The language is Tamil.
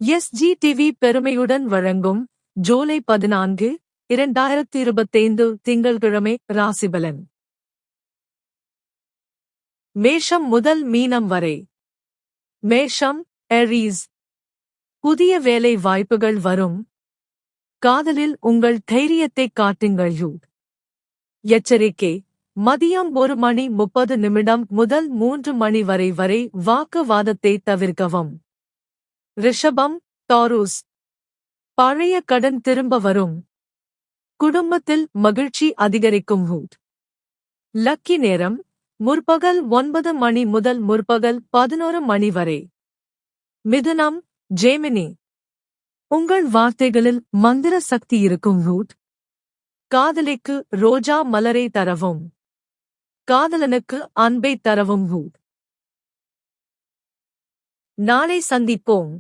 எஸ்ஜிடிவி பெருமையுடன் வழங்கும் ஜூலை 14, 2025 திங்கள்கிழமை ராசிபலன். மேஷம் முதல் மீனம் வரை. மேஷம், ஏரீஸ். புதிய வேலை வாய்ப்புகள் வரும். காதலில் உங்கள் தைரியத்தைக் காட்டுங்கள். எச்சரிக்கை: மதியம் 1:30 முதல் 3 வரை வாக்குவாதத்தை தவிர்க்கவும். ரிஷபம், டாரூஸ். பழைய கடன் திரும்ப வரும். குடும்பத்தில் மகிழ்ச்சி அதிகரிக்கும். லக்கி நேரம்: முற்பகல் 9 முதல் முற்பகல் 11 வரை. மிதுனம், ஜெமினி. உங்கள் வார்த்தைகளில் மந்திர சக்தி இருக்கும். காதலிக்கு ரோஜா மலரை தரவும். காதலனுக்கு அன்பை தரவும். நாளை சந்திப்போம்.